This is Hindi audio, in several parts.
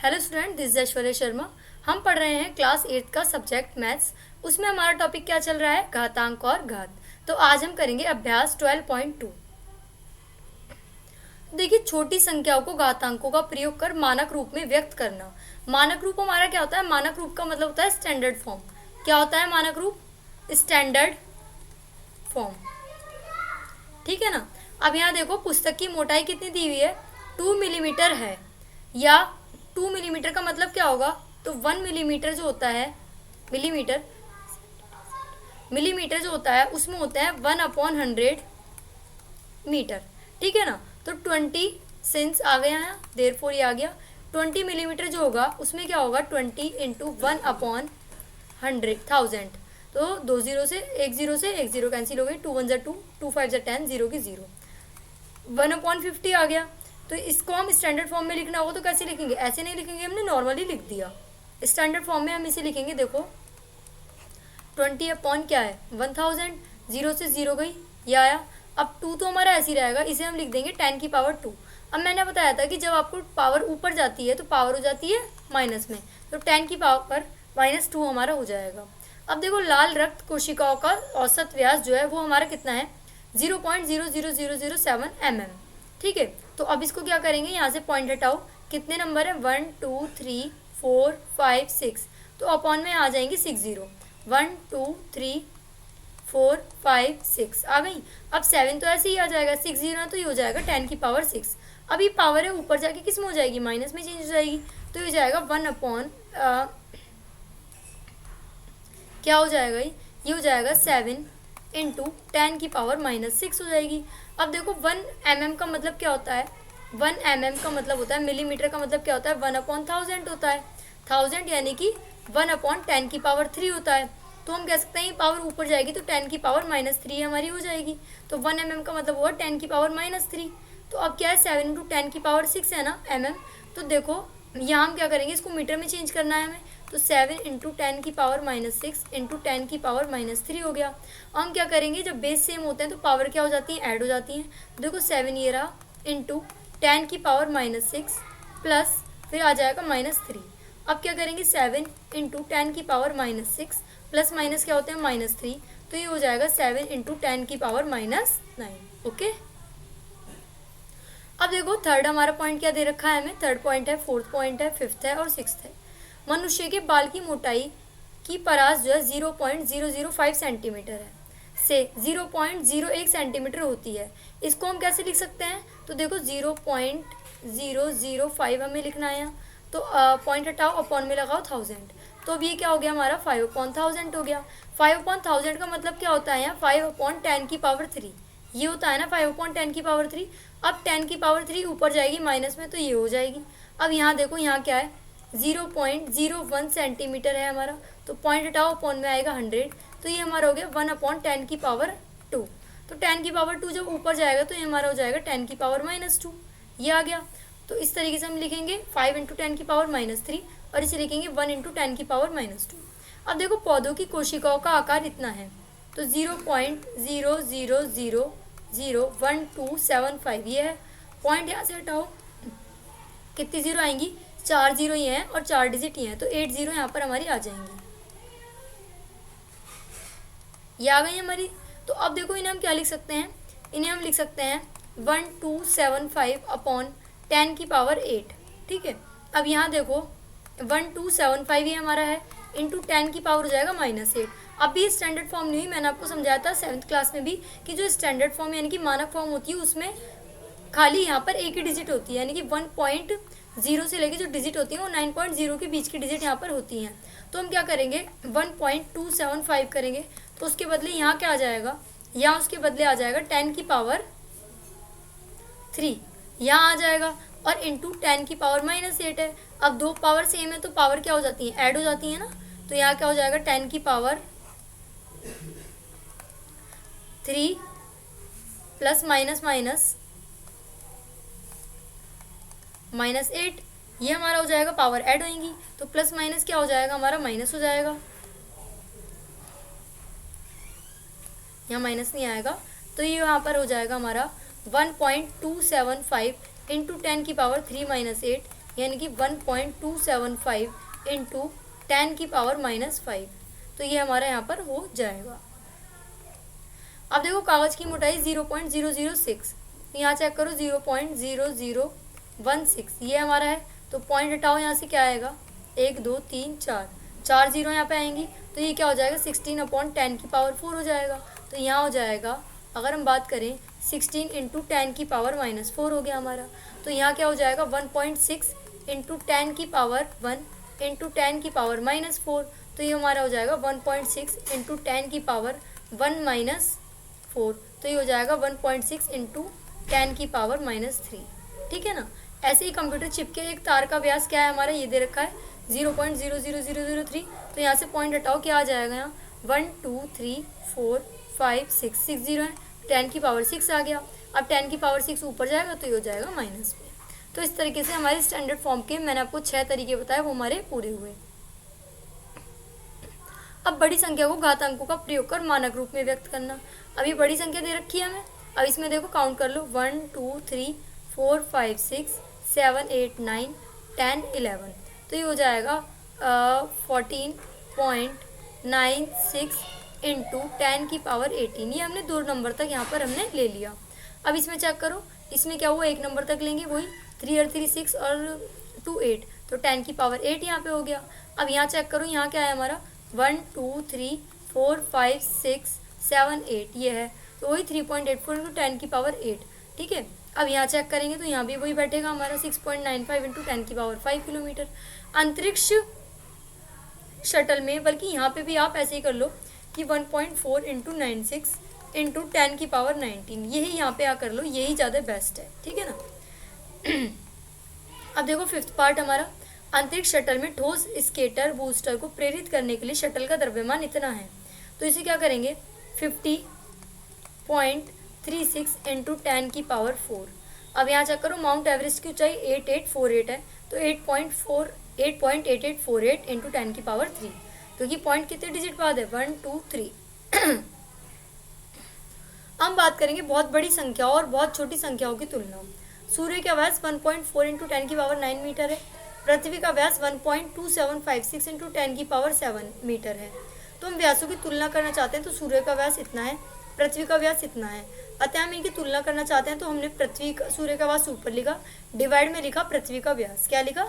Hello student, this is Aishwarya Sharma. हम पढ़ रहे हैं क्लास 8 का सब्जेक्ट मैथ्स। उसमें हमारा टॉपिक क्या चल रहा है? घातांक और घात। तो आज हम करेंगे अभ्यास 12.2। देखिए, छोटी संख्याओं को घातांकों का प्रयोग कर मानक रूप में व्यक्त करना। मानक रूप हमारा क्या होता है? मानक रूप का मतलब होता है स्टैंडर्ड फॉर्म। क्या होता है मानक रूप? Standard form. ठीक है ना। अब यहाँ देखो, पुस्तक की मोटाई कितनी दी हुई है? 2 मिलीमीटर है। या 2 मिलीमीटर का मतलब क्या होगा? तो 1 मिलीमीटर जो होता है, मिलीमीटर मिलीमीटर जो होता है उसमें होता है 1/100 मीटर। ठीक है ना। तो 20 सिंस आ गया है, देयरफॉर ये आ गया 20 मिलीमीटर जो होगा उसमें क्या होगा? 20 इंटू 1/100,000। तो 2 जीरो से एक जीरो कैंसिल हो गई, 2 1 2, 2 5 10, जीरो की जीरो, 1/50 आ गया। तो इसको हम स्टैंडर्ड फॉर्म में लिखना होगा तो कैसे लिखेंगे? ऐसे नहीं लिखेंगे, हमने नॉर्मली लिख दिया। स्टैंडर्ड फॉर्म में हम इसे लिखेंगे, देखो 20 अपॉन क्या है? 1000, जीरो से जीरो गई, ये आया। अब 2 तो हमारा ऐसे ही रहेगा, इसे हम लिख देंगे 10 की पावर 2। अब मैंने बताया था कि जब आपको पावर ऊपर जाती है तो पावर हो जाती है माइनस में, तो 10 की पावर -2 हमारा हो जाएगा। अब देखो, लाल रक्त कोशिकाओं का औसत व्यास जो है वो हमारा कितना है? 0.00007 mm। ठीक है। तो अब इसको क्या करेंगे? यहाँ से पॉइंट हटाओ, कितने नंबर है? 1 2 3 4 5 6। तो अपॉन में आ जाएंगे 6 जीरो, 1 2 3 4 5 6 आ गई। अब 7 तो ऐसे ही आ जाएगा, 6 जीरो तो ये हो जाएगा 10 की पावर 6। अब ये पावर है ऊपर जाके किस में हो जाएगी? माइनस में चेंज हो जाएगी। तो ये हो जाएगा 1 अपॉन क्या हो जाएगा? ये हो जाएगा 7 इंटू 10 की पावर -6 हो जाएगी। अब देखो 1 mm का मतलब क्या होता है? 1 mm का मतलब होता है, मिलीमीटर का मतलब क्या होता है? 1/1000 होता है। 1000 यानी कि 1/10 की पावर 3 होता है। तो हम कह सकते हैं ये पावर ऊपर जाएगी तो 10 की पावर -3 हमारी हो जाएगी। तो 1 mm का मतलब हुआ 10 की पावर -3। तो अब क्या है? 7 इंटू 10 की पावर 6 है ना mm। तो देखो यहाँ हम क्या करेंगे? इसको मीटर में चेंज करना है हमें। तो 7 इंटू 10 की पावर -6 इंटू 10 की पावर -3 हो गया। हम क्या करेंगे? जब बेस सेम होते हैं तो पावर क्या हो जाती है? ऐड हो जाती हैं। देखो 7 ये रहा इंटू 10 की पावर -6 प्लस फिर आ जाएगा -3। अब क्या करेंगे? 7 इंटू 10 की पावर -6 प्लस माइनस क्या होते हैं? -3। तो ये हो जाएगा 7 इंटू 10 की पावर -9। ओके। अब देखो थर्ड हमारा पॉइंट क्या दे रखा है हमें? थर्ड पॉइंट है, फोर्थ पॉइंट है, फिफ्थ है और सिक्स्थ है। मनुष्य के बाल की मोटाई की परास जो है 0.005 सेंटीमीटर है से 0.01 सेंटीमीटर होती है। इसको हम कैसे लिख सकते हैं? तो देखो 0.005 हमें लिखना है यहाँ। तो पॉइंट हटाओ, अपॉन में लगाओ 1000। तो अब ये क्या हो गया हमारा? 5/1000 हो गया। 5/1000 का मतलब क्या होता है यहाँ? 5/10 की पावर 3 ये होता है ना, 5/10 की पावर 3। अब 10 की पावर 3 ऊपर जाएगी माइनस में तो ये हो जाएगी। अब यहाँ देखो, यहाँ क्या है? 0.01 सेंटीमीटर है हमारा। तो पॉइंट हटाओ, अपॉन में आएगा 100। तो ये हमारा हो गया 1/10 की पावर 2। तो 10 की पावर 2 जब ऊपर जाएगा तो ये हमारा हो जाएगा 10 की पावर -2। ये आ गया। तो इस तरीके से हम लिखेंगे 5 इंटू 10 की पावर -3 और इसे लिखेंगे 1 इंटू 10 की पावर -2। अब देखो, पौधों की कोशिकाओं का आकार इतना है तो 0.00001,275 ये है। पॉइंट यहाँ से हटाओ, कितनी जीरो आएंगी? 4 जीरो ही हैं और 4 डिजिट ही हैं, तो 8 जीरो यहाँ पर हमारी आ जाएंगी। ये आ गई हमारी। तो अब देखो, इन्हें हम क्या लिख सकते हैं? इन्हें हम लिख सकते हैं 1275 अपॉन 10 की पावर 8। ठीक है। अब यहाँ देखो 1275 ये हमारा है, इंटू 10 की पावर हो जाएगा -8। अब भी स्टैंडर्ड फॉर्म नहीं हुई, मैंने आपको समझाया था 7th क्लास में भी कि जो स्टैंडर्ड फॉर्म यानी कि मानक फॉर्म होती है उसमें खाली यहाँ पर एक ही डिजिट होती है, यानी कि 1.0 से लेके जो डिजिट होती है वो 9.0 के बीच की डिजिट यहाँ पर होती हैं। तो हम क्या करेंगे? 1.275 करेंगे तो उसके बदले यहाँ क्या आ जाएगा? यहाँ उसके बदले आ जाएगा 10 की पावर 3 यहाँ आ जाएगा और इंटू 10 की पावर -8 है। अब दो पावर सेम है तो पावर क्या हो जाती है? ऐड हो जाती है ना। तो यहाँ क्या हो जाएगा? 10 की पावर 3 प्लस -8, ये हमारा हो जाएगा, पावर ऐड होएंगी तो प्लस माइनस क्या हो जाएगा हमारा? माइनस हो जाएगा। यहाँ माइनस नहीं आएगा तो ये यहाँ पर हो जाएगा हमारा 1.275 इंटू 10 की पावर 3 -8 यानी कि 1.275 इंटू 10 की पावर -5। तो ये हमारा यहाँ पर हो जाएगा। अब देखो कागज़ की मोटाई 0.006, यहाँ चेक करो 0.0016 ये हमारा है। तो पॉइंट हटाओ, यहाँ से क्या आएगा 1 2 3 4, 4 जीरो यहाँ पे आएंगी। तो ये क्या हो जाएगा 16/10 की पावर 4 हो जाएगा। तो यहाँ हो जाएगा, अगर हम बात करें 16 इंटू 10 की पावर -4 हो गया हमारा। तो यहाँ क्या हो जाएगा 1.6 इंटू 10 की पावर 1 इंटू 10 की पावर -4। तो ये हमारा हो जाएगा 1.6 इंटू 10 की पावर 1 - 4। तो ये हो जाएगा 1.6 इंटू 10 की पावर -3। ठीक है ना। ऐसे ही कंप्यूटर चिप के एक तार का व्यास क्या है हमारा, ये दे रखा है 0.00003। तो यहाँ से पॉइंट हटाओ, क्या आ जाएगा यहाँ 1 2 3 4 5 6, 6 जीरो है, 10 की पावर 6 आ गया। अब 10 की पावर 6 ऊपर जाएगा तो ये हो जाएगा माइनस में। तो इस तरीके से हमारे स्टैंडर्ड फॉर्म के मैंने आपको 6 तरीके बताए, वो हमारे पूरे हुए। अब बड़ी संख्या को घातांकों का प्रयोग कर मानक रूप में व्यक्त करना। अभी बड़ी संख्या दे रखी है हमें, अब इसमें देखो काउंट कर लो 1 2 3 4 5 6 7 8 9 10 11। तो ये हो जाएगा 14.96 इंटू 10 की पावर 18। ये हमने 2 नंबर तक यहाँ पर हमने ले लिया। अब इसमें चेक करो, इसमें क्या हुआ 1 नंबर तक लेंगे, वही 3 और 3 6 और 2 8, तो 10 की पावर 8 यहाँ पे हो गया। अब यहाँ चेक करो, यहाँ क्या है हमारा 1 2 3 4 5 6 7 8 ये है। तो वही 3.84 इंटू 10 की पावर 8। ठीक है। अब यहाँ चेक करेंगे तो यहाँ भी वही बैठेगा हमारा 6.95 इंटू 10 की पावर 5 किलोमीटर। अंतरिक्ष शटल में, बल्कि यहाँ पे भी आप ऐसे ही कर लो कि 1.4 इंटू 96 इंटू 10 की पावर 19, यही यहाँ पे आ कर लो, यही ज़्यादा बेस्ट है। ठीक है ना। अब देखो 5th पार्ट हमारा, अंतरिक्ष शटल में ठोस स्केटर बूस्टर को प्रेरित करने के लिए शटल का द्रव्यमान इतना है। तो इसे क्या करेंगे 50.36 इंटू 10 की पावर 4। अब यहाँ चेक करो, माउंट एवरेस्ट की ऊंचाई 8848 है, तो 8.8848 इंटू 10 की पावर 3, क्योंकि पॉइंट कितने डिजिट बाद है 1 2 3। हम बात करेंगे बहुत बड़ी संख्याओं और बहुत छोटी संख्याओं की तुलना। सूर्य का व्यास 1.4 इंटू 10 की पावर 9 मीटर है। पृथ्वी का व्यास 1.2756 इंटू 10 की पावर 7 मीटर है। तो हम व्यासों की तुलना करना चाहते हैं, तो सूर्य का व्यास इतना है, पृथ्वी का व्यास इतना है। अतः हम इनकी तुलना करना चाहते हैं, तो हमने सूर्य का व्यास ऊपर लिखा, डिवाइड में लिखा पृथ्वी का व्यास। क्या लिखा,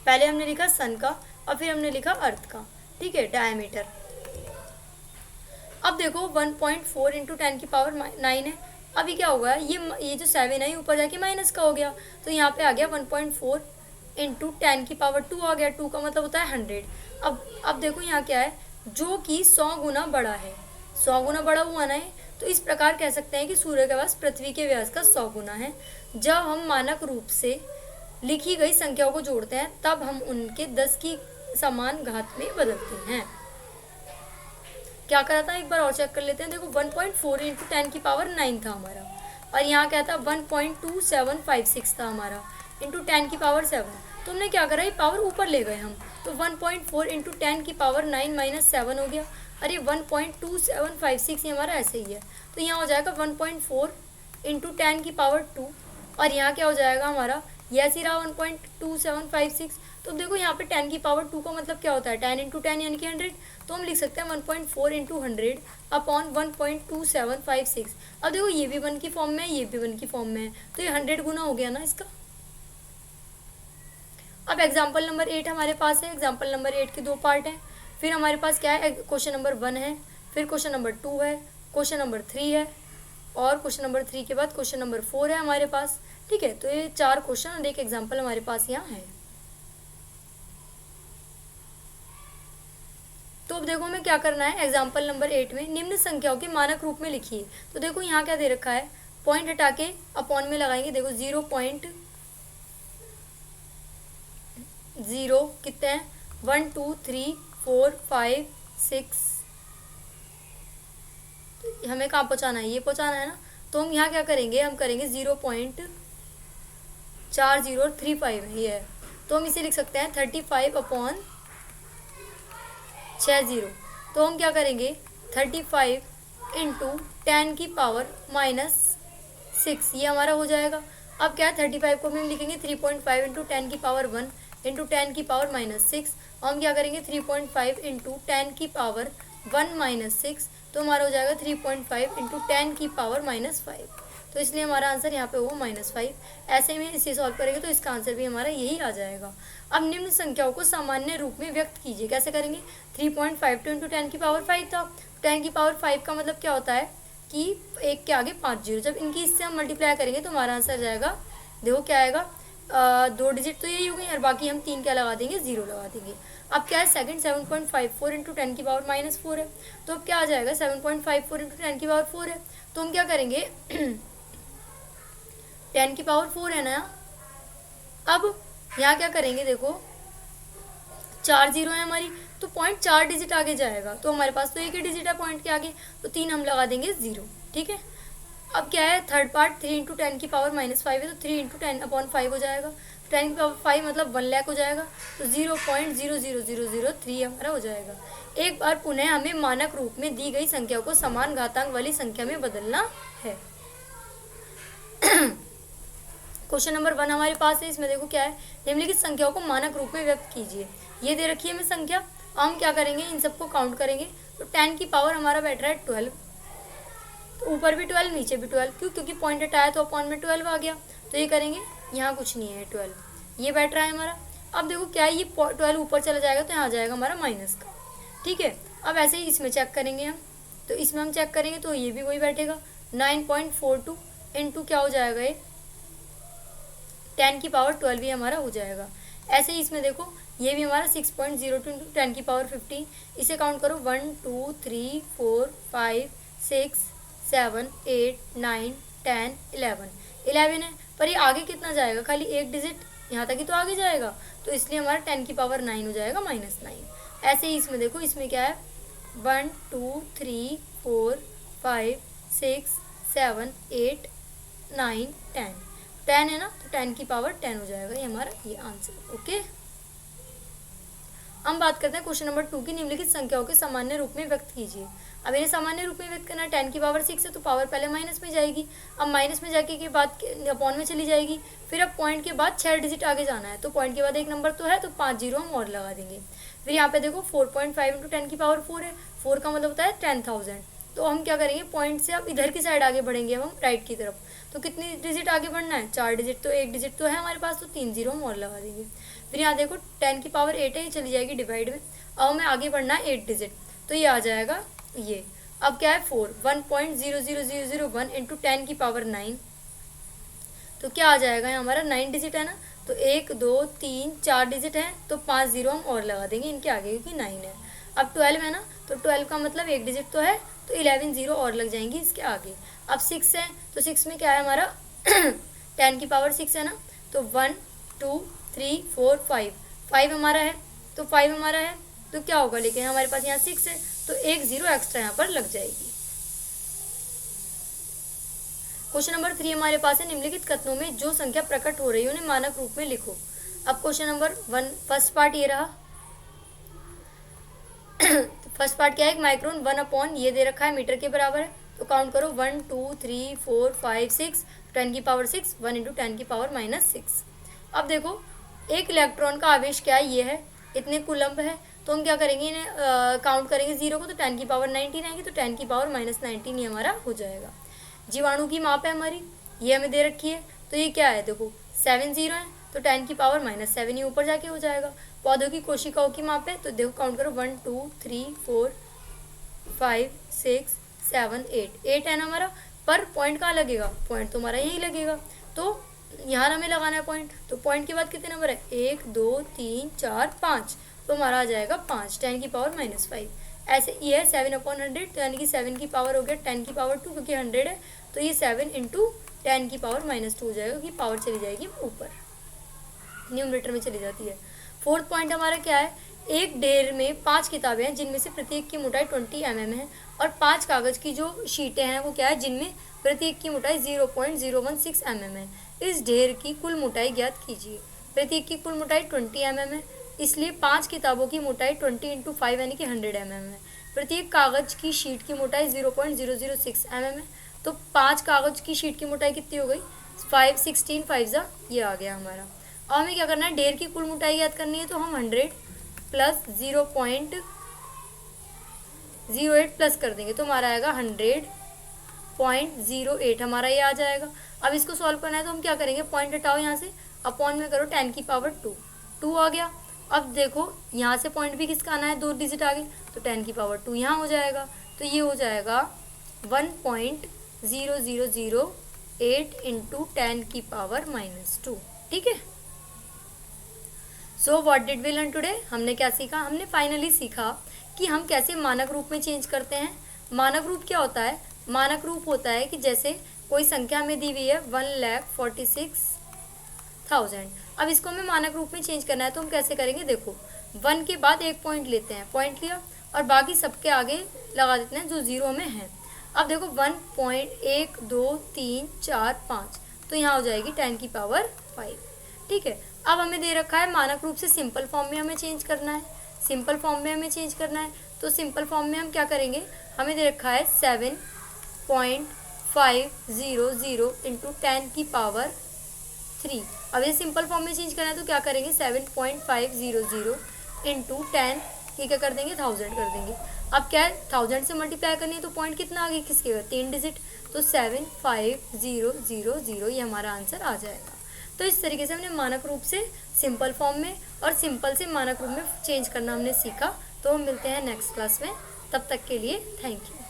पहले हमने लिखा सन का और फिर हमने लिखा अर्थ का। ठीक है, डायमीटर। अब देखो 1.4 इंटू 10 की पावर 9 है। अभी क्या होगा, ये जो 7 है ऊपर जाके माइनस का हो गया, तो यहाँ पे आ गया 1.4 इंटू 10 की पावर 2 आ गया। 2 का मतलब होता है 100। अब देखो यहाँ क्या है, जो कि 100 गुना बड़ा है, 100 गुना बड़ा हुआ ना है। तो इस प्रकार कह सकते हैं कि सूर्य का व्यास पृथ्वी के व्यास का 100 गुना है। जब हम मानक रूप से लिखी गई संख्याओं को जोड़ते हैं, तब हम उनके 10 की समान घात में बदलते हैं। क्या करा था, एक बार और चेक कर लेते हैं। देखो 1.4 इंटू 10 की पावर 9 था हमारा, और यहाँ क्या था 1.2756 था हमारा इंटू 10 की पावर 7। तो हमने क्या करा, ये पावर ऊपर ले गए हम, तो 1.4 इंटू 10 की पावर 9 माइनस 7 हो गया। अरे 1.2756 ये हमारा ऐसे ही है, तो यहाँ हो जाएगा 1.4 इंटू 10 की पावर 2, और यहाँ क्या हो जाएगा हमारा, ये ऐसे ही रहा 1.2756। तो देखो यहाँ पे 10 की पावर 2 का मतलब क्या होता है, 10 इंटू 10 यानी कि 100। तो हम लिख सकते हैं 1.4 इंटू 100 अपॉन 1.2756। अब देखो ये भी 1 की फॉर्म में है, ये भी 1 की फॉर्म में है, तो ये 100 गुना हो गया ना इसका। अब एग्जाम्पल नंबर 8 हमारे पास है। एग्जाम्पल नंबर 8 के 2 पार्ट हैं। फिर हमारे पास क्या है, क्वेश्चन नंबर 1 है, फिर क्वेश्चन नंबर 2 है, क्वेश्चन नंबर 3 है, और क्वेश्चन नंबर 3 के बाद क्वेश्चन नंबर 4 है हमारे पास। ठीक है, तो ये 4 क्वेश्चन और एक एग्जाम्पल हमारे पास यहाँ है। तो अब देखो हमें क्या करना है, एग्जाम्पल नंबर 8 में निम्न संख्याओं के मानक रूप में लिखिए। तो देखो यहाँ क्या दे रखा है, पॉइंट हटा के अपॉन में लगाएंगे। देखो 0.0 कितने हैं, 1 2 3 4 5 6, हमें कहाँ पहुँचाना है, ये पहुँचाना है ना। तो हम यहाँ क्या करेंगे, हम करेंगे 0.40 और 35 है ये है, तो हम इसे लिख सकते हैं 35 अपॉन 60। तो हम क्या करेंगे 35 इंटू 10 की पावर -6, ये हमारा हो जाएगा। अब क्या है 35 को भी हम लिखेंगे 3.5 इंटू 10 की पावर 1 इंटू 10 की पावर -6। हम क्या करेंगे 3.5 इंटू 10 की पावर 1 -6, तो हमारा हो जाएगा 3.5 इंटू 10 की पावर -5। तो इसलिए हमारा आंसर यहाँ पे होगा -5। ऐसे में इसे सॉल्व करेंगे तो इसका आंसर भी हमारा यही आ जाएगा। अब निम्न संख्याओं को सामान्य रूप में व्यक्त कीजिए। कैसे करेंगे 3.52 इंटू 10 की पावर 5 था। 10 की पावर 5 का मतलब क्या होता है कि एक के आगे 5 जीरो। जब इनकी इससे हम मल्टीप्लाई करेंगे तो हमारा आंसर जाएगा, देखो क्या आएगा, 2 डिजिट तो यही हो गई और बाकी हम 3 क्या लगा देंगे, 0 लगा देंगे। अब क्या है सेकंड 7.54 इंटू 10 की पावर -4 है। तो अब क्या आ जाएगा 7.54 इंटू 10 की पावर 4 है। तो हम क्या करेंगे 10 की पावर 4 है ना। अब यहाँ क्या करेंगे, देखो 4 जीरो है हमारी, तो पॉइंट 4 डिजिट आगे जाएगा। तो हमारे पास तो एक ही डिजिट है पॉइंट के आगे, तो 3 हम लगा देंगे 0। ठीक है। अब क्या है थर्ड पार्ट 3 इंटू 10 की पावर -5 है, तो 3 इंटू 10/5 हो जाएगा। 10 की पावर 5 मतलब 1 लाख हो जाएगा, तो 0.00003 हमारा हो जाएगा। एक बार पुनः हमें मानक रूप में दी गई संख्या को समान घातांक वाली संख्या में बदलना है। क्वेश्चन नंबर 1 हमारे पास है। इसमें देखो क्या है, निम्नलिखित संख्याओं को मानक रूप में व्यक्त कीजिए। ये दे रखी है हमें संख्या। हम क्या करेंगे, इन सबको काउंट करेंगे। तो 10 की पावर हमारा बैठ रहा है 12, तो ऊपर भी 12 नीचे भी 12, क्यों, क्योंकि पॉइंट हटाया तो अपॉन में 12 आ गया। तो ये करेंगे, यहाँ कुछ नहीं है 12, ये बैठ रहा है हमारा। अब देखो क्या है, ये 12 ऊपर चला जाएगा तो यहाँ जाएगा हमारा माइनस का। ठीक है। अब ऐसे ही इसमें चेक करेंगे हम, तो इसमें हम चेक करेंगे तो ये भी वही बैठेगा 9.42 इंटू क्या हो जाएगा, ये 10 की पावर 12 भी हमारा हो जाएगा। ऐसे ही इसमें देखो ये भी हमारा 6.02 इंटू 10 की पावर 15। इसे काउंट करो 1 2 3 4 5 6 7 8 9 10 11 है। पर ये आगे कितना जाएगा, खाली एक डिजिट यहाँ तक ही तो आगे जाएगा, तो इसलिए हमारा 10 की पावर 9 हो जाएगा -9। ऐसे ही इसमें देखो, इसमें क्या है 1 2 3 4 5 6 7 8 9 10 है ना, तो 10 की पावर 10 हो जाएगा, ये हमारा ये आंसर। ओके। हम बात करते हैं क्वेश्चन नंबर 2 की। निम्नलिखित संख्याओं के सामान्य रूप में व्यक्त कीजिए। अब इन्हें सामान्य रूप में व्यक्त करना है। 10 की पावर 6 है तो पावर पहले माइनस में जाएगी, अब माइनस में जाके के बाद अपॉन में चली जाएगी। फिर अब पॉइंट के बाद 6 डिजिट आगे जाना है, तो पॉइंट के बाद एक नंबर तो है, तो 5 जीरो हम और लगा देंगे। फिर यहाँ पे देखो 4.5 इंटू 10 की पावर 4 है। 4 का मतलब होता है 10,000। तो हम क्या करेंगे, पॉइंट से अब इधर की साइड आगे बढ़ेंगे, अब हम राइट की तरफ। तो कितनी डिजिट आगे बढ़ना है, 4 डिजिट, तो एक डिजिट तो है हमारे पास, तो 3 जीरो हम और लगा देंगे। फिर यहाँ देखो 10 की पावर 8 है, ये चली जाएगी डिवाइड में। अब हमें आगे बढ़ना है 8 डिजिट, तो ये आ जाएगा ये। अब क्या है 1.00001 इंटू 10 की पावर 9, तो क्या आ जाएगा, यहाँ हमारा 9 डिजिट है ना, तो 1 2 3 4 डिजिट है, तो 5 जीरो हम और लगा देंगे इनके आगे, क्योंकि 9 है। अब 12 है ना, तो 12 का मतलब एक डिजिट तो है, तो 11 जीरो और लग जाएंगी इसके आगे। अब 6 है, तो 6 में क्या है हमारा 10 की पावर 6 है ना, तो 1 2 3 4 5 हमारा है, तो 5 हमारा है, तो क्या होगा, लेकिन हमारे पास यहाँ 6 है, तो एक जीरो एक्स्ट्रा यहाँ पर लग जाएगी। क्वेश्चन नंबर 3 हमारे पास है। निम्नलिखित कथनों में जो संख्या प्रकट हो रही है उन्हें मानक रूप में लिखो। अब क्वेश्चन नंबर 1 फर्स्ट पार्ट ये रहा। फर्स्ट पार्ट क्या है, एक माइक्रोन 1 ये दे रखा है मीटर के बराबर है, तो काउंट करो 1 2 3 4 5 6, 10 की पावर 6, 1 इंटू 10 की पावर -6। अब देखो एक इलेक्ट्रॉन का आवेश क्या है, ये है, इतने कूलम्ब है, तो हम क्या करेंगे, इन्हें काउंट करेंगे 0 को, तो 10 की पावर 19 आएगी, तो 10 की पावर -19 ये हमारा हो जाएगा। जीवाणु की माप है हमारी, ये हमें दे रखी है, तो ये क्या है, देखो 7 जीरो है, तो 10 की पावर -7 ये ऊपर जाके हो जाएगा। पौधों की कोशिकाओं की माप है, तो देखो काउंट करो 1 2 3 4 5 6 7 8 है ना हमारा। पर पॉइंट कहाँ लगेगा, पॉइंट तो हमारा यही लगेगा, तो यहाँ हमें लगाना है पॉइंट। तो पॉइंट के बाद कितने नंबर है, 1 2 3 4 5, तो हमारा आ जाएगा 5, 10 की पावर -5। ऐसे ये है 7/100, तो यानी कि 7 की पावर हो गया 10 की पावर 2, क्योंकि 100 है, तो ये 7 इंटू 10 की पावर -2 हो जाएगा, क्योंकि पावर चली जाएगी ऊपर, न्यूमरेटर में चली जाती है। फोर्थ पॉइंट हमारा क्या है, एक ढेर में 5 किताबें हैं जिनमें से प्रत्येक की मोटाई 20 mm है, और 5 कागज की जो शीटें हैं वो क्या है, जिनमें प्रत्येक की मोटाई 0.016 mm है। इस ढेर की कुल मोटाई ज्ञात कीजिए। प्रत्येक की कुल मोटाई 20 mm है, इसलिए 5 किताबों की मोटाई 20 इंटू 5 यानी कि 100 mm है। प्रत्येक कागज की शीट की मोटाई 0.006 mm है, तो 5 कागज की शीट की मोटाई कितनी हो गई, 5 16 5 जा ये आ गया हमारा। अब हमें क्या करना है, ढेर की कुल मोटाई याद करनी है, तो हम 100 प्लस 0.08 प्लस कर देंगे तो हमारा आएगा 100.08 हमारा ये आ जाएगा। अब इसको सॉल्व करना है तो हम क्या करेंगे, पॉइंट हटाओ यहाँ से, अपॉन में करो 10 की पावर 2, 2 आ गया। अब देखो यहाँ से पॉइंट भी किसका आना है, 2 डिजिट आगे, तो 10 की पावर 2 यहाँ हो जाएगा, तो ये हो जाएगा 1.0008 इंटू 10 की पावर -2। ठीक है। So what did we learn today, हमने क्या सीखा, हमने फाइनली सीखा कि हम कैसे मानक रूप में चेंज करते हैं। मानक रूप क्या होता है, मानक रूप होता है कि जैसे कोई संख्या में दी हुई है 1,46,000, अब इसको हमें मानक रूप में चेंज करना है तो हम कैसे करेंगे, देखो 1 के बाद एक पॉइंट लेते हैं, पॉइंट लिया और बाकी सबके आगे लगा देते हैं जो जीरो में है। अब देखो 1.1234 तो यहाँ हो जाएगी 10 की पावर 5। ठीक है। अब हमें दे रखा है मानक रूप से सिंपल फॉर्म में हमें चेंज करना है, सिंपल फॉर्म में हमें चेंज करना है, तो सिंपल फॉर्म में हम क्या करेंगे, हमें दे रखा है 7.500 इंटू 10 की पावर 3। अब ये सिंपल फॉर्म में चेंज करना है तो क्या करेंगे, 7.500 इंटू 10 ये क्या कर देंगे, 1000 कर देंगे। अब क्या है, 1000 से मल्टीप्लाई करनी है तो पॉइंट कितना आ गया, किसके 3 डिजिट, तो 75000 ये हमारा आंसर आ जाएगा। तो इस तरीके से हमने मानक रूप से सिंपल फॉर्म में और सिंपल से मानक रूप में चेंज करना हमने सीखा। तो हम मिलते हैं नेक्स्ट क्लास में, तब तक के लिए थैंक यू।